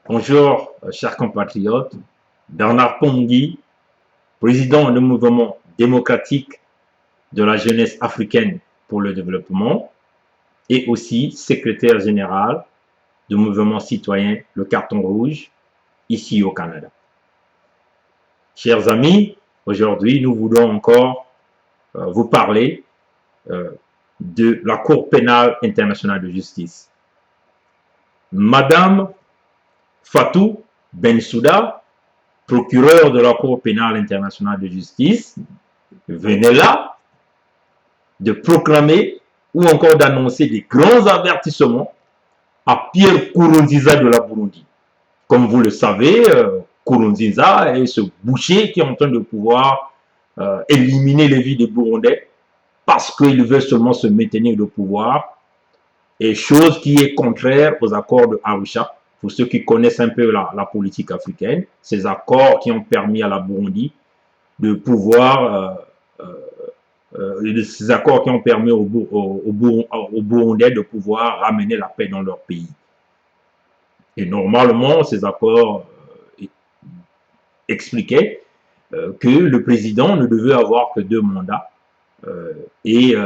Bonjour, chers compatriotes. Bernard Pongui, président du mouvement démocratique de la jeunesse africaine pour le développement et aussi secrétaire général du mouvement citoyen Le Carton Rouge ici au Canada. Chers amis, aujourd'hui nous voulons encore vous parler de la Cour pénale internationale de justice. Madame Fatou Bensouda, procureur de la Cour pénale internationale de justice, venait là de proclamer ou encore d'annoncer des grands avertissements à Pierre Nkurunziza de la Burundi. Comme vous le savez, Nkurunziza est ce boucher qui est en train de pouvoir éliminer les vies des Burundais parce qu'il veut seulement se maintenir au pouvoir, et chose qui est contraire aux accords de Arusha. Pour ceux qui connaissent un peu la politique africaine, ces accords qui ont permis à la Burundi de pouvoir, ces accords qui ont permis aux Burundais de pouvoir ramener la paix dans leur pays. Et normalement, ces accords expliquaient que le président ne devait avoir que 2 mandats et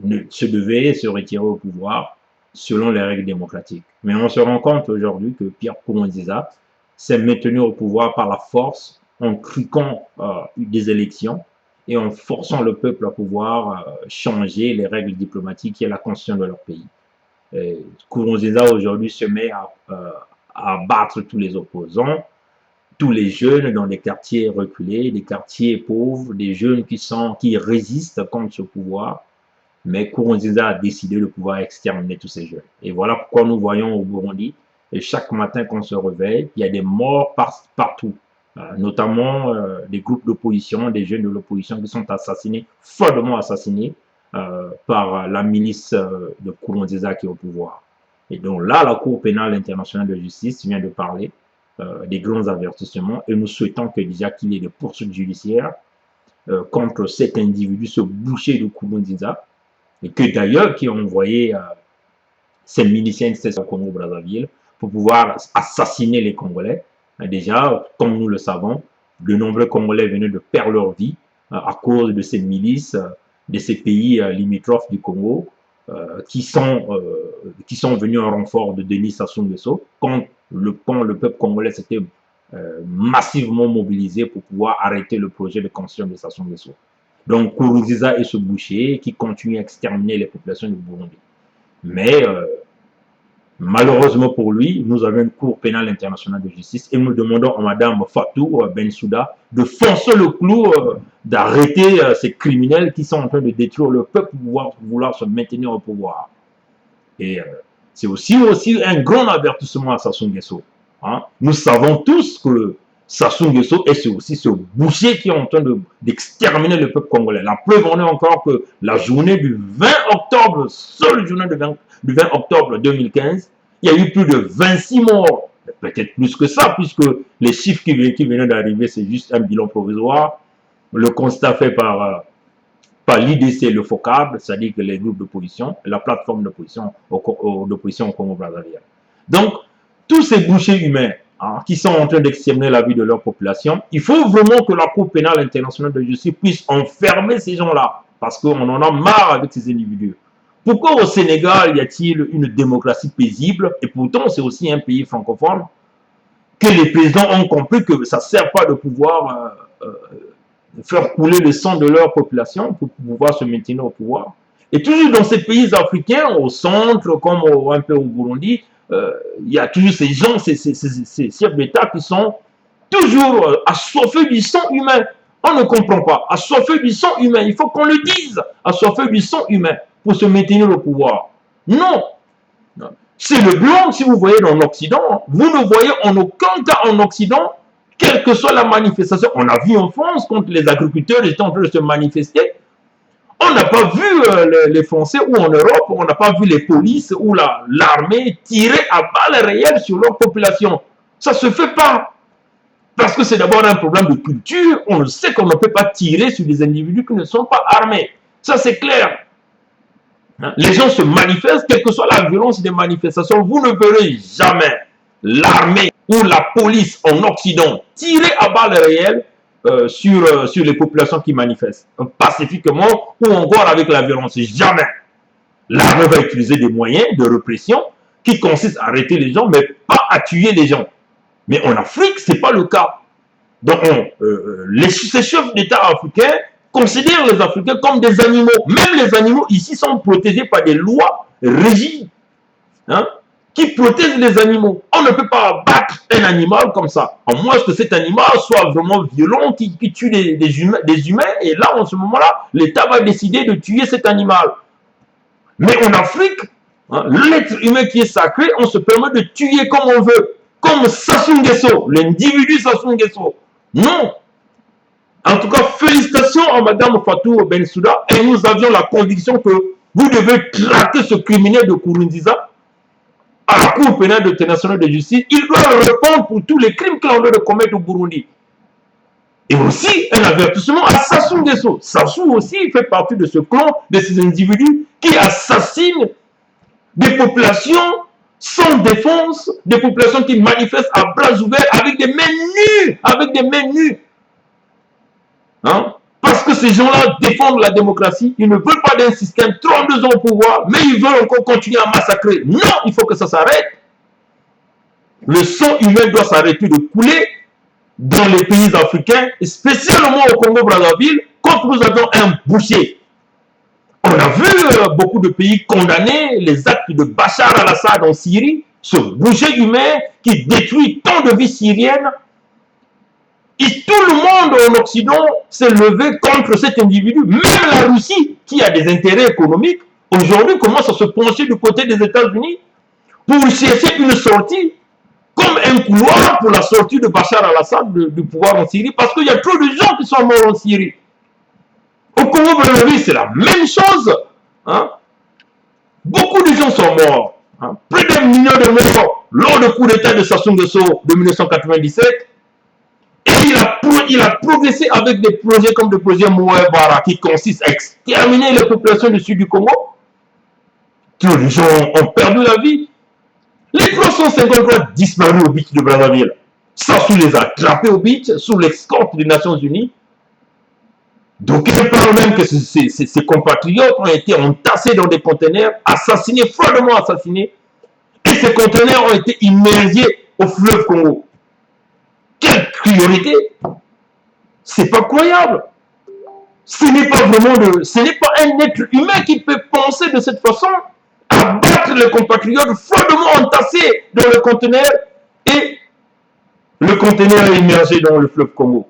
devait se retirer au pouvoir selon les règles démocratiques. Mais on se rend compte aujourd'hui que Pierre Nkurunziza s'est maintenu au pouvoir par la force en truquant des élections et en forçant le peuple à pouvoir changer les règles diplomatiques et la constitution de leur pays. Nkurunziza aujourd'hui se met à battre tous les opposants, tous les jeunes dans des quartiers reculés, des quartiers pauvres, des jeunes qui résistent contre ce pouvoir. Mais Nkurunziza a décidé de pouvoir exterminer tous ces jeunes. Et voilà pourquoi nous voyons au Burundi, et chaque matin qu'on se réveille, il y a des morts partout. Notamment des groupes d'opposition, des jeunes de l'opposition qui sont assassinés, follement assassinés par la milice de Nkurunziza qui est au pouvoir. Et donc là, la Cour pénale internationale de justice vient de parler des grands avertissements, et nous souhaitons que déjà qu'il y ait des poursuites judiciaires contre cet individu, ce boucher de Nkurunziza, et que d'ailleurs qui ont envoyé ces miliciens au Congo-Brazzaville pour pouvoir assassiner les Congolais. Déjà, comme nous le savons, de nombreux Congolais venaient de perdre leur vie à cause de ces milices de ces pays limitrophes du Congo qui sont venus en renfort de Denis Sassou Nguesso quand le peuple congolais s'était massivement mobilisé pour pouvoir arrêter le projet de construction de Sassou Nguesso. Donc Nkurunziza est ce boucher qui continue à exterminer les populations du Burundi. Mais malheureusement pour lui, nous avons une Cour pénale internationale de justice et nous demandons à Madame Fatou Bensouda de foncer le clou, d'arrêter ces criminels qui sont en train de détruire le peuple pour vouloir se maintenir au pouvoir. Et c'est aussi un grand avertissement à Sassou Nguesso. Hein. Nous savons tous que Sassou Nguesso est aussi ce boucher qui est en train d'exterminer le peuple congolais. La preuve en est encore que la journée du 20 octobre, seule journée du 20 octobre 2015, il y a eu plus de 26 morts. Peut-être plus que ça, puisque les chiffres qui venaient d'arriver, c'est juste un bilan provisoire. Le constat fait par l'IDC, le FOCAB, c'est-à-dire que les groupes d'opposition, la plateforme d'opposition au Congo-Brazzaville. Donc, tous ces bouchers humains qui sont en train d'exterminer la vie de leur population, il faut vraiment que la Cour pénale internationale de justice puisse enfermer ces gens-là, parce qu'on en a marre avec ces individus. Pourquoi au Sénégal y a-t-il une démocratie paisible, et pourtant c'est aussi un pays francophone, que les présidents ont compris que ça ne sert pas de pouvoir faire couler le sang de leur population pour pouvoir se maintenir au pouvoir. Et toujours dans ces pays africains, au centre, comme un peu au Burundi, il y a toujours ces gens, ces chefs d'État qui sont toujours assoiffés du sang humain. On ne comprend pas. Assoiffés du sang humain, il faut qu'on le dise. Assoiffés du sang humain pour se maintenir au pouvoir. Non. C'est le blanc, si vous voyez dans l'Occident, vous ne voyez en aucun cas en Occident, quelle que soit la manifestation. On a vu en France, quand les agriculteurs étaient en train de se manifester, on n'a pas vu les Français, ou en Europe, on n'a pas vu les polices ou l'armée tirer à balles réelles sur leur population. Ça ne se fait pas. Parce que c'est d'abord un problème de culture. On le sait qu'on ne peut pas tirer sur des individus qui ne sont pas armés. Ça, c'est clair. Les gens se manifestent, quelle que soit la violence des manifestations. Vous ne verrez jamais l'armée ou la police en Occident tirer à balles réelles sur les populations qui manifestent pacifiquement ou encore avec la violence. Jamais. L'armée va utiliser des moyens de répression qui consistent à arrêter les gens, mais pas à tuer les gens. Mais en Afrique, ce n'est pas le cas. Donc, ces chefs d'État africains considèrent les Africains comme des animaux. Même les animaux ici sont protégés par des lois rigides, hein, qui protègent les animaux. On ne peut pas battre un animal comme ça, à moins que cet animal soit vraiment violent, qui tue des humains, et là, en ce moment-là, l'État va décider de tuer cet animal. Mais en Afrique, hein, l'être humain qui est sacré, on se permet de tuer comme on veut, comme Sassou Nguesso, l'individu Sassou Nguesso. Non. En tout cas, félicitations à Madame Fatou Bensouda, et nous avions la conviction que vous devez traquer ce criminel de Nkurunziza à la Cour pénale internationale de justice. Il doit répondre pour tous les crimes qu'il est en train de commettre au Burundi. Et aussi un avertissement à Sassou Nguesso. Sassou aussi fait partie de ce clan, de ces individus qui assassinent des populations sans défense, des populations qui manifestent à bras ouverts avec des mains nues, hein? Parce que ces gens-là défendent la démocratie, ils ne veulent pas d'un système 32 ans au pouvoir, mais ils veulent encore continuer à massacrer. Non, il faut que ça s'arrête. Le sang humain doit s'arrêter de couler dans les pays africains, spécialement au Congo-Brazzaville, quand nous avons un boucher. On a vu beaucoup de pays condamner les actes de Bachar al-Assad en Syrie, ce boucher humain qui détruit tant de vies syriennes. Et tout le monde en Occident s'est levé contre cet individu. Même la Russie, qui a des intérêts économiques, aujourd'hui commence à se pencher du côté des États-Unis pour chercher une sortie, comme un couloir pour la sortie de Bachar al-Assad du pouvoir en Syrie, parce qu'il y a trop de gens qui sont morts en Syrie. Au Congo-Brazzaville, c'est la même chose. Hein? Beaucoup de gens sont morts. Hein? Plus d'un million de morts lors du coup d'État de Sassou Nguesso de 1997. Et il a progressé avec des projets comme le projet Moé-Bara qui consiste à exterminer les populations du sud du Congo. Tous les gens ont perdu la vie. Les 353 disparus au beach de Brazzaville. Sassou les a attrapés au beach sous l'escorte des Nations Unies. Donc, il parle même que ses compatriotes ont été entassés dans des conteneurs, assassinés, froidement assassinés. Et ces conteneurs ont été immergés au fleuve Congo. Quelle priorité! C'est pas croyable. Ce n'est pas un être humain qui peut penser de cette façon, abattre les compatriotes froidement entassés dans le conteneur et le conteneur est immergé dans le fleuve Congo.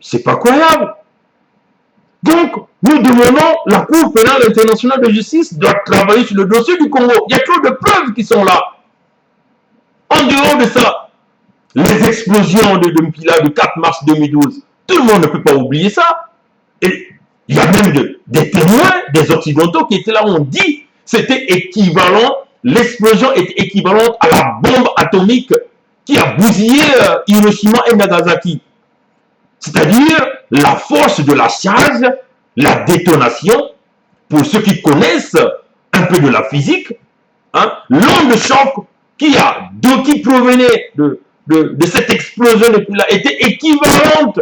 C'est pas croyable. Donc, nous demandons, la Cour pénale internationale de justice doit travailler sur le dossier du Congo. Il y a trop de preuves qui sont là. En dehors de ça, les explosions de Mpila du 4 mars 2012, tout le monde ne peut pas oublier ça. Et il y a même des témoins, des Occidentaux qui étaient là, on dit c'était équivalent, l'explosion est équivalente à la bombe atomique qui a bousillé Hiroshima et Nagasaki. C'est-à-dire la force de la charge, la détonation, pour ceux qui connaissent un peu de la physique, hein, l'onde de choc qui provenait de cette explosion était équivalente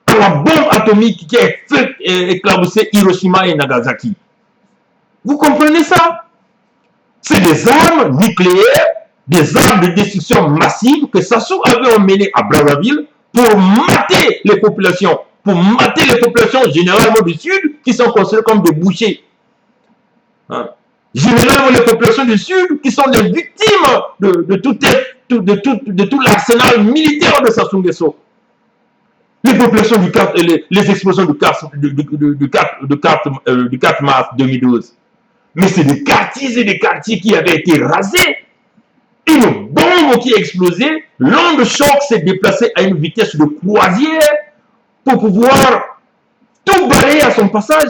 à la bombe atomique qui a fait éclabousser Hiroshima et Nagasaki. Vous comprenez ça? C'est des armes nucléaires, des armes de destruction massive que Sassou avait emmenées à Brazzaville pour mater les populations, généralement du Sud, qui sont considérées comme des bouchers. Hein? Généralement les populations du Sud, qui sont les victimes de tout l'arsenal militaire de Sassou Nguesso. Les populations les explosions du 4 mars 2012. Mais c'est des quartiers et des quartiers qui avaient été rasés. Une bombe qui a explosé, l'onde de choc s'est déplacée à une vitesse de croisière pour pouvoir tout balayer à son passage.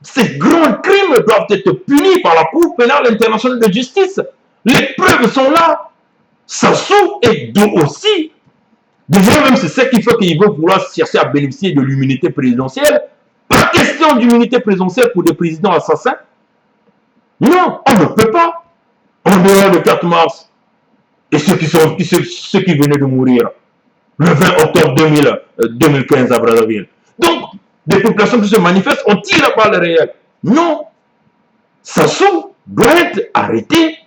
Ces grands crimes doivent être punis par la Cour pénale internationale de justice. Les preuves sont là. Sassou est d'eux aussi. Déjà même, c'est ce qui fait qu'ils vont vouloir chercher à bénéficier de l'immunité présidentielle. Pas question d'immunité présidentielle pour des présidents assassins. Non, on ne peut pas. En dehors du 4 mars. et ceux qui venaient de mourir le 20 octobre 2015 à Brazzaville. Donc, des populations qui se manifestent, on tire la balle réelle. Non, Sassou doit être arrêté,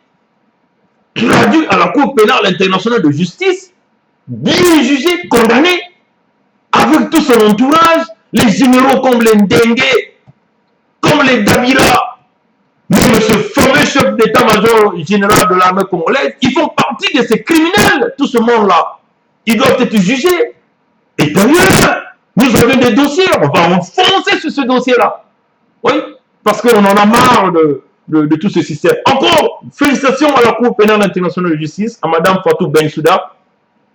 traduit à la Cour pénale internationale de justice, bien jugé, condamné, avec tout son entourage, les généraux comme les Ndengue, comme les Dabila, même ce fameux chef d'état-major général de l'armée congolaise, ils font partie de ces criminels, tout ce monde-là. Ils doivent être jugés. Et d'ailleurs, nous avons des dossiers, on va enfoncer sur ce dossier-là. Oui, parce qu'on en a marre de tout ce système. Encore, félicitations à la Cour pénale internationale de justice, à Mme Fatou Bensouda.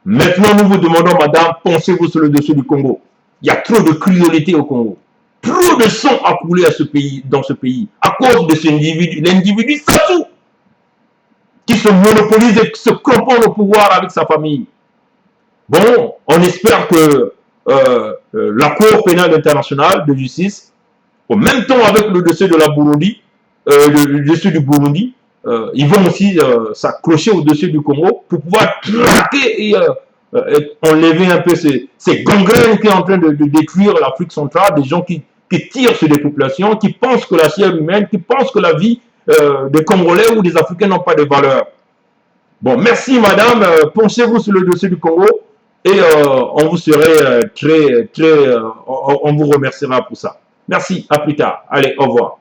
Maintenant, nous vous demandons, Madame, pensez-vous sur le dossier du Congo. Il y a trop de cruauté au Congo. Trop de sang a coulé dans ce pays, à cause de cet individu, l'individu Sassou, qui se monopolise et se crampon au pouvoir avec sa famille. Bon, on espère que la Cour pénale internationale de justice, au même temps avec le dossier de la Burundi, le dossier du Burundi, ils vont aussi s'accrocher au dossier du Congo pour pouvoir traquer et enlever un peu ces gangrènes qui sont en train de détruire l'Afrique centrale, des gens qui tirent sur des populations, qui pensent que la chair humaine, qui pensent que la vie des Congolais ou des Africains n'ont pas de valeur. Bon, merci madame, penchez-vous sur le dossier du Congo et on vous serait on vous remerciera pour ça. Merci, à plus tard. Allez, au revoir.